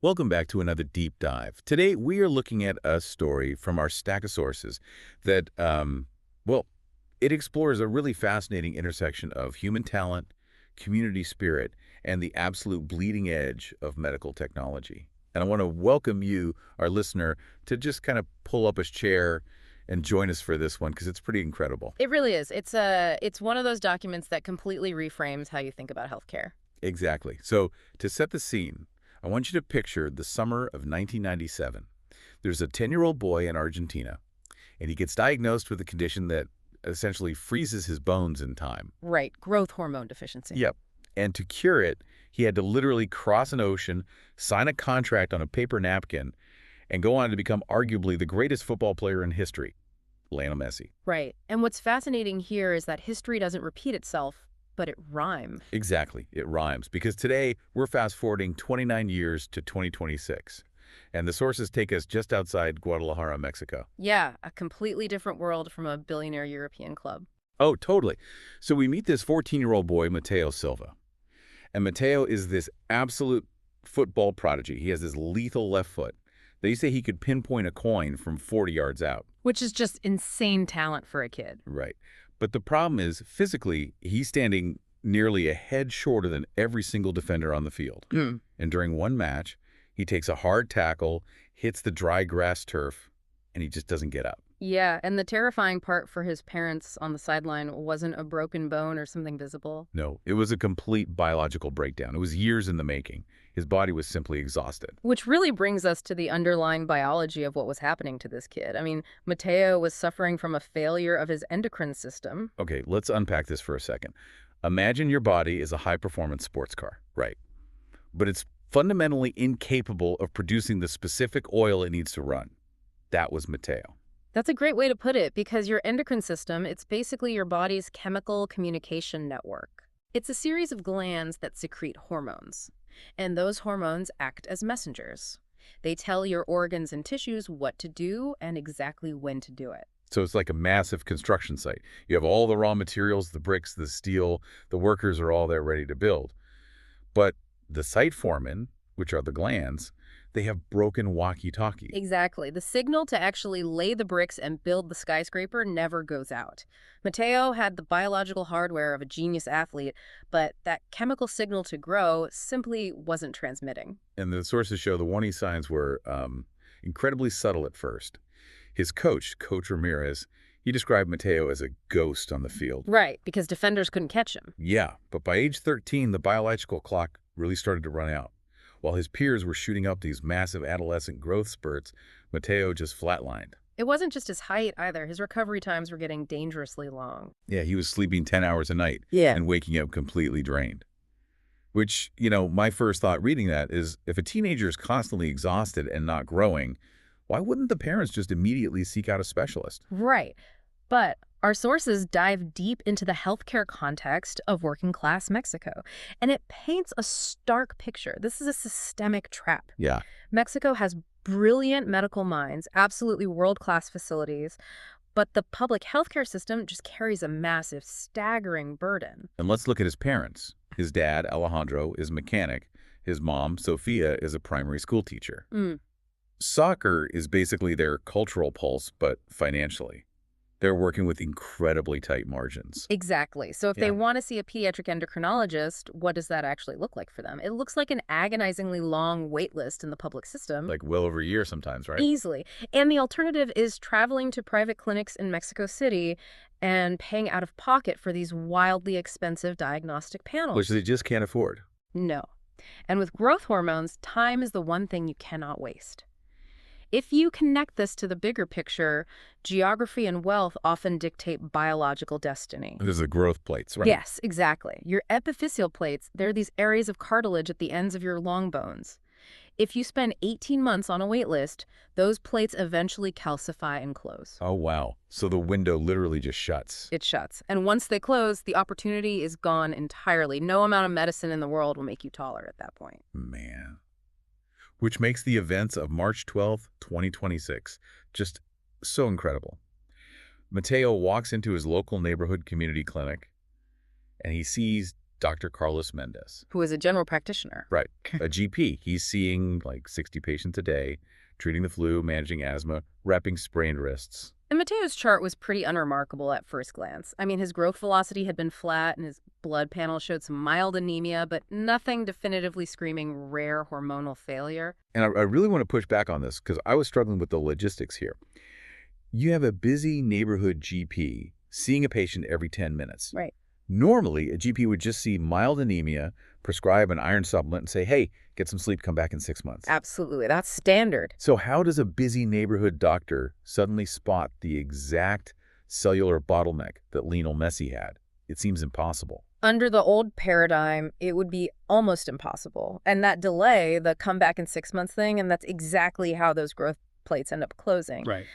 Welcome back to another deep dive. Today, we are looking at a story from our stack of sources that, well, it explores a really fascinating intersection of human talent, community spirit, and the absolute bleeding edge of medical technology. And I want to welcome you, our listener, to just kind of pull up a chair and join us for this one because it's pretty incredible. It really is. It's one of those documents that completely reframes how you think about healthcare. Exactly. So to set the scene, I want you to picture the summer of 1997. There's a 10-year-old boy in Argentina, and he gets diagnosed with a condition that essentially freezes his bones in time. Right. Growth hormone deficiency. Yep. And to cure it, he had to literally cross an ocean, sign a contract on a paper napkin, and go on to become arguably the greatest football player in history, Lionel Messi. Right. And what's fascinating here is that history doesn't repeat itself, but it rhymes. Exactly. It rhymes. Because today, we're fast-forwarding 29 years to 2026. And the sources take us just outside Guadalajara, Mexico. Yeah, a completely different world from a billionaire European club. Oh, totally. So we meet this 14-year-old boy, Mateo Silva. And Mateo is this absolute football prodigy. He has this lethal left foot. They say he could pinpoint a coin from 40 yards out. Which is just insane talent for a kid. Right. But the problem is, physically, he's standing nearly a head shorter than every single defender on the field. And during one match, he takes a hard tackle, hits the dry grass turf, and he just doesn't get up. Yeah, and the terrifying part for his parents on the sideline wasn't a broken bone or something visible. No, it was a complete biological breakdown. It was years in the making. His body was simply exhausted. Which really brings us to the underlying biology of what was happening to this kid. I mean, Mateo was suffering from a failure of his endocrine system. Okay, let's unpack this for a second. Imagine your body is a high-performance sports car, right? But it's fundamentally incapable of producing the specific oil it needs to run. That was Mateo. That's a great way to put it, because your endocrine system, it's basically your body's chemical communication network. It's a series of glands that secrete hormones, and those hormones act as messengers. They tell your organs and tissues what to do and exactly when to do it. So it's like a massive construction site. You have all the raw materials, the bricks, the steel, the workers are all there ready to build. But the site foremen, which are the glands, they have broken walkie-talkie. Exactly. The signal to actually lay the bricks and build the skyscraper never goes out. Mateo had the biological hardware of a genius athlete, but that chemical signal to grow simply wasn't transmitting. And the sources show the warning signs were incredibly subtle at first. His coach, Coach Ramirez, he described Mateo as a ghost on the field. Right, because defenders couldn't catch him. Yeah, but by age 13, the biological clock really started to run out. While his peers were shooting up these massive adolescent growth spurts, Mateo just flatlined. It wasn't just his height either. His recovery times were getting dangerously long. Yeah, he was sleeping 10 hours a night and waking up completely drained. Which, my first thought reading that is, if a teenager is constantly exhausted and not growing, why wouldn't the parents just immediately seek out a specialist? Right. But our sources dive deep into the healthcare context of working-class Mexico, and it paints a stark picture. This is a systemic trap. Yeah. Mexico has brilliant medical minds, absolutely world-class facilities, but the public healthcare system just carries a massive, staggering burden. And let's look at his parents. His dad, Alejandro, is a mechanic. His mom, Sofia, is a primary school teacher. Soccer is basically their cultural pulse, but financially. They're working with incredibly tight margins. Exactly. So if they want to see a pediatric endocrinologist, what does that actually look like for them? It looks like an agonizingly long wait list in the public system. Like well over a year sometimes, right? Easily. And the alternative is traveling to private clinics in Mexico City and paying out of pocket for these wildly expensive diagnostic panels. Which they just can't afford. No. And with growth hormones, time is the one thing you cannot waste. If you connect this to the bigger picture, geography and wealth often dictate biological destiny. There's the growth plates, right? Yes, exactly. Your epiphyseal plates, they're these areas of cartilage at the ends of your long bones. If you spend 18 months on a wait list, those plates eventually calcify and close. Oh, wow. So the window literally just shuts. It shuts. And once they close, the opportunity is gone entirely. No amount of medicine in the world will make you taller at that point. Man. Which makes the events of March 12th, 2026 just so incredible. Mateo walks into his local neighborhood community clinic, and he sees Dr. Carlos Mendez. Who is a general practitioner. Right. A GP. He's seeing like 60 patients a day, treating the flu, managing asthma, repping sprained wrists. And Mateo's chart was pretty unremarkable at first glance. I mean, his growth velocity had been flat and his blood panel showed some mild anemia, but nothing definitively screaming rare hormonal failure. And I really want to push back on this because I was struggling with the logistics here. You have a busy neighborhood GP seeing a patient every 10 minutes. Right. Normally, a GP would just see mild anemia, prescribe an iron supplement, and say, hey, get some sleep, come back in 6 months. Absolutely. That's standard. So how does a busy neighborhood doctor suddenly spot the exact cellular bottleneck that Lionel Messi had? It seems impossible. Under the old paradigm, it would be almost impossible. And that delay, the come back in 6 months thing, and that's exactly how those growth plates end up closing. Right.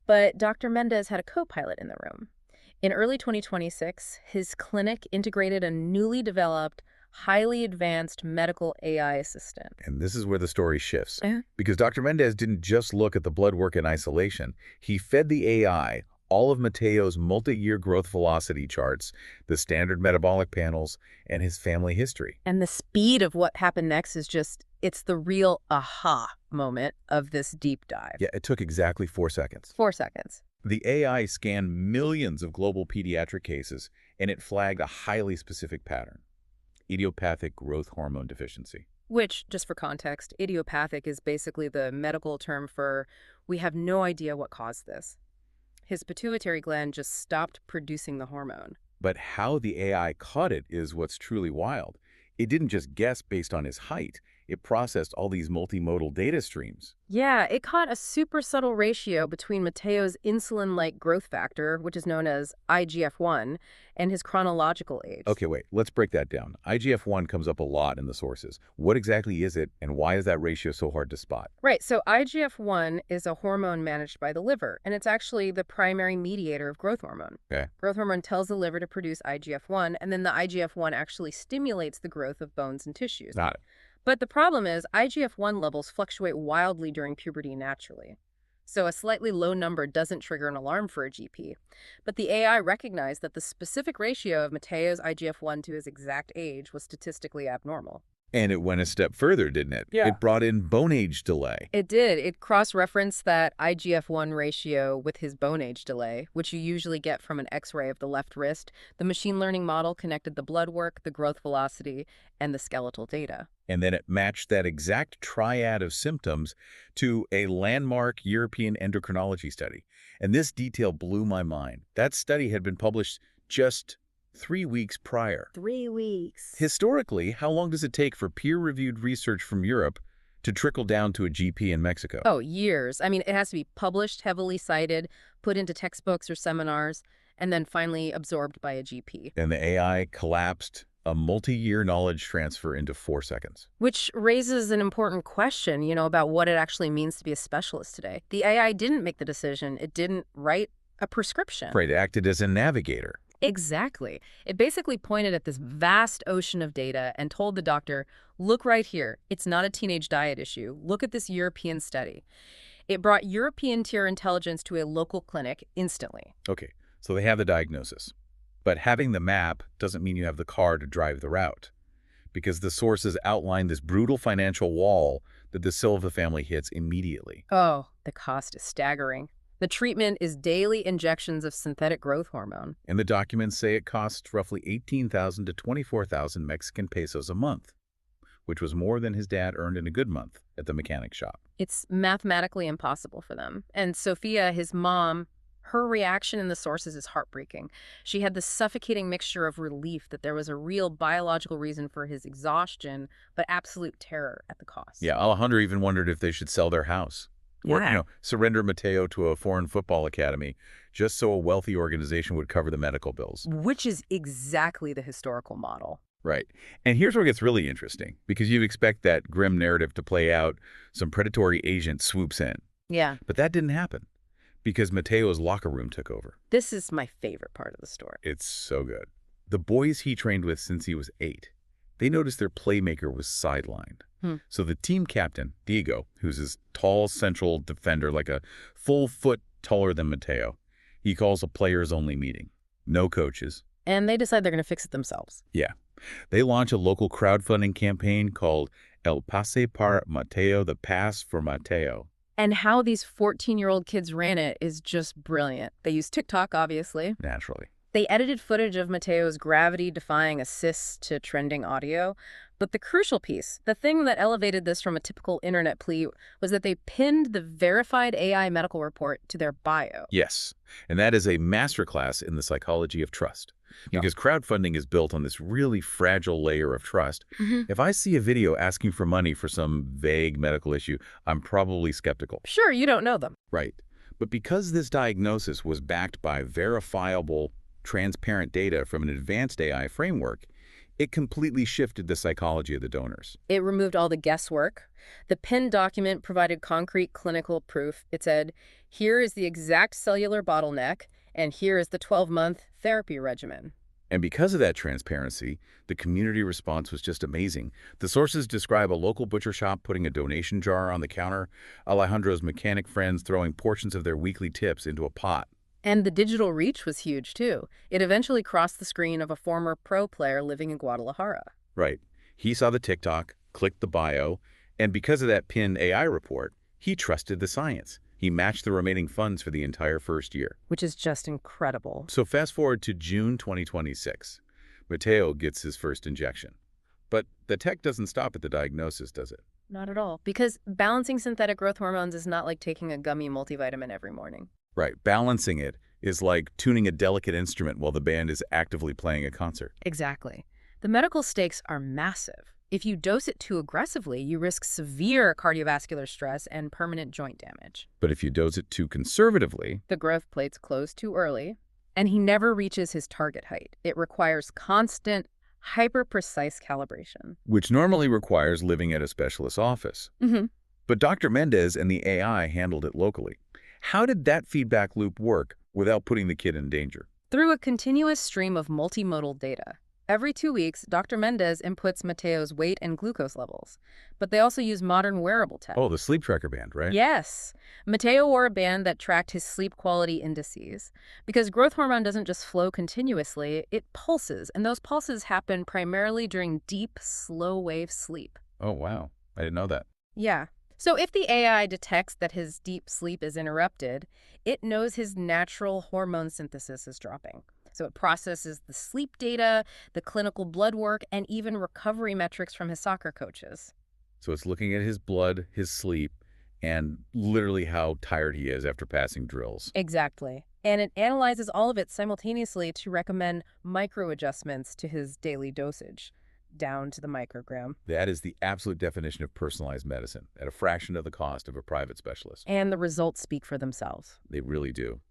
But Dr. Mendez had a co-pilot in the room. In early 2026, his clinic integrated a newly developed, highly advanced medical AI assistant. And this is where the story shifts. Yeah. Because Dr. Mendez didn't just look at the blood work in isolation. He fed the AI all of Mateo's multi-year growth velocity charts, the standard metabolic panels, and his family history. And the speed of what happened next is just, it's the real aha moment of this deep dive. Yeah, it took exactly 4 seconds. 4 seconds. The AI scanned millions of global pediatric cases, and it flagged a highly specific pattern: idiopathic growth hormone deficiency. Which, just for context, idiopathic is basically the medical term for we have no idea what caused this. His pituitary gland just stopped producing the hormone. But how the AI caught it is what's truly wild. It didn't just guess based on his height. It processed all these multimodal data streams. Yeah, it caught a super subtle ratio between Mateo's insulin-like growth factor, which is known as IGF-1, and his chronological age. Okay, wait, let's break that down. IGF-1 comes up a lot in the sources. What exactly is it, and why is that ratio so hard to spot? Right, so IGF-1 is a hormone managed by the liver, and it's actually the primary mediator of growth hormone. Okay. Growth hormone tells the liver to produce IGF-1, and then the IGF-1 actually stimulates the growth of bones and tissues. Got it. But the problem is IGF-1 levels fluctuate wildly during puberty naturally. So a slightly low number doesn't trigger an alarm for a GP. But the AI recognized that the specific ratio of Mateo's IGF-1 to his exact age was statistically abnormal. And it went a step further, didn't it? Yeah. It brought in bone age delay. It did. It cross-referenced that IGF-1 ratio with his bone age delay, which you usually get from an X-ray of the left wrist. The machine learning model connected the blood work, the growth velocity, and the skeletal data. And then it matched that exact triad of symptoms to a landmark European endocrinology study. And this detail blew my mind. That study had been published just 3 weeks prior. 3 weeks. Historically, how long does it take for peer-reviewed research from Europe to trickle down to a GP in Mexico? Oh, years. I mean, it has to be published, heavily cited, put into textbooks or seminars, and then finally absorbed by a GP. And the AI collapsed a multi-year knowledge transfer into 4 seconds. Which raises an important question, about what it actually means to be a specialist today. The AI didn't make the decision. It didn't write a prescription. Right, it acted as a navigator. Exactly. It basically pointed at this vast ocean of data and told the doctor, look right here. It's not a teenage diet issue. Look at this European study. It brought European tier intelligence to a local clinic instantly. Okay, so they have the diagnosis. But having the map doesn't mean you have the car to drive the route, because the sources outline this brutal financial wall that the Silva family hits immediately. Oh, the cost is staggering. The treatment is daily injections of synthetic growth hormone. And the documents say it costs roughly 18,000 to 24,000 Mexican pesos a month, which was more than his dad earned in a good month at the mechanic shop. It's mathematically impossible for them. And Sophia, his mom, her reaction in the sources is heartbreaking. She had this suffocating mixture of relief that there was a real biological reason for his exhaustion, but absolute terror at the cost. Yeah, Alejandro even wondered if they should sell their house. Or, surrender Mateo to a foreign football academy just so a wealthy organization would cover the medical bills. Which is exactly the historical model. Right. And here's where it gets really interesting, because you'd expect that grim narrative to play out. Some predatory agent swoops in. Yeah. But that didn't happen, because Mateo's locker room took over. This is my favorite part of the story. It's so good. The boys he trained with since he was 8, they noticed their playmaker was sidelined. So the team captain, Diego, who's this tall central defender, like a full foot taller than Mateo, he calls a players-only meeting. No coaches. And they decide they're going to fix it themselves. Yeah. They launch a local crowdfunding campaign called El Pase para Mateo, the Pass for Mateo. And how these 14-year-old kids ran it is just brilliant. They used TikTok, obviously. Naturally. They edited footage of Mateo's gravity-defying assists to trending audio. But the crucial piece, the thing that elevated this from a typical internet plea, was that they pinned the verified AI medical report to their bio. Yes, and that is a masterclass in the psychology of trust. Yeah. Because crowdfunding is built on this really fragile layer of trust. If I see a video asking for money for some vague medical issue, I'm probably skeptical. Sure, you don't know them. Right. But because this diagnosis was backed by verifiable, transparent data from an advanced AI framework, it completely shifted the psychology of the donors. It removed all the guesswork. The pinned document provided concrete clinical proof. It said, here is the exact cellular bottleneck, and here is the 12-month therapy regimen. And because of that transparency, the community response was just amazing. The sources describe a local butcher shop putting a donation jar on the counter, Alejandro's mechanic friends throwing portions of their weekly tips into a pot. And the digital reach was huge, too. It eventually crossed the screen of a former pro player living in Guadalajara. Right. He saw the TikTok, clicked the bio, and because of that pinned AI report, he trusted the science. He matched the remaining funds for the entire first year. Which is just incredible. So fast forward to June 2026. Mateo gets his first injection. But the tech doesn't stop at the diagnosis, does it? Not at all. Because balancing synthetic growth hormones is not like taking a gummy multivitamin every morning. Right. Balancing it is like tuning a delicate instrument while the band is actively playing a concert. Exactly. The medical stakes are massive. If you dose it too aggressively, you risk severe cardiovascular stress and permanent joint damage. But if you dose it too conservatively, The growth plates close too early, and he never reaches his target height. It requires constant, hyper-precise calibration. which normally requires living at a specialist's office. But Dr. Mendez and the AI handled it locally. How did that feedback loop work without putting the kid in danger? Through a continuous stream of multimodal data. Every 2 weeks, Dr. Mendez inputs Mateo's weight and glucose levels. But they also use modern wearable tech. Oh, the sleep tracker band, right? Yes. Mateo wore a band that tracked his sleep quality indices. Because growth hormone doesn't just flow continuously, it pulses. And those pulses happen primarily during deep, slow-wave sleep. Oh, wow. I didn't know that. Yeah. So if the AI detects that his deep sleep is interrupted, it knows his natural hormone synthesis is dropping. So it processes the sleep data, the clinical blood work, and even recovery metrics from his soccer coaches. So it's looking at his blood, his sleep, and literally how tired he is after passing drills. Exactly. And it analyzes all of it simultaneously to recommend micro adjustments to his daily dosage, down to the microgram. That is the absolute definition of personalized medicine, at a fraction of the cost of a private specialist. And the results speak for themselves. They really do.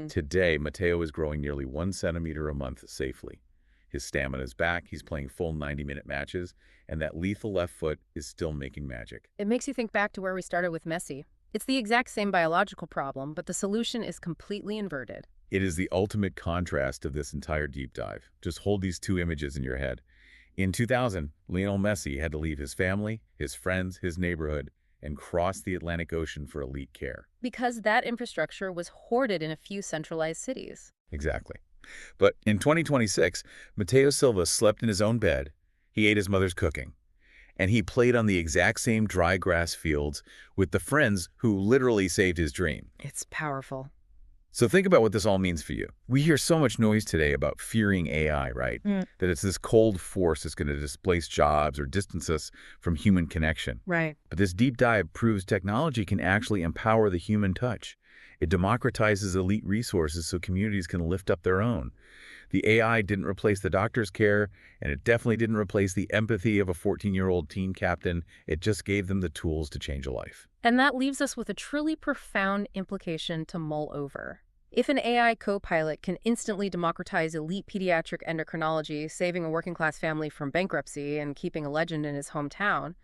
Today, Mateo is growing nearly 1 centimeter a month safely. His stamina is back, he's playing full 90-minute matches, and that lethal left foot is still making magic. It makes you think back to where we started with Messi. It's the exact same biological problem, but the solution is completely inverted. It is the ultimate contrast of this entire deep dive. Just hold these two images in your head. In 2000, Lionel Messi had to leave his family, his friends, his neighborhood, and cross the Atlantic Ocean for elite care. Because that infrastructure was hoarded in a few centralized cities. Exactly. But in 2026, Mateo Silva slept in his own bed, he ate his mother's cooking, and he played on the exact same dry grass fields with the friends who literally saved his dream. It's powerful. So think about what this all means for you. We hear so much noise today about fearing AI, right? That it's this cold force that's going to displace jobs or distance us from human connection. Right. But this deep dive proves technology can actually empower the human touch. It democratizes elite resources so communities can lift up their own. The AI didn't replace the doctor's care, and it definitely didn't replace the empathy of a 14-year-old team captain. It just gave them the tools to change a life. And that leaves us with a truly profound implication to mull over. If an AI co-pilot can instantly democratize elite pediatric endocrinology, saving a working-class family from bankruptcy and keeping a legend in his hometown,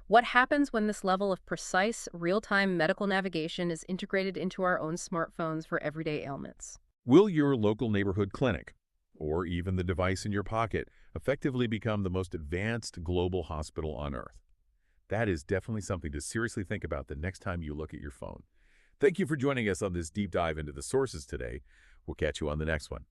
what happens when this level of precise, real-time medical navigation is integrated into our own smartphones for everyday ailments? Will your local neighborhood clinic, or even the device in your pocket, effectively become the most advanced global hospital on Earth? That is definitely something to seriously think about the next time you look at your phone. Thank you for joining us on this deep dive into the sources today. We'll catch you on the next one.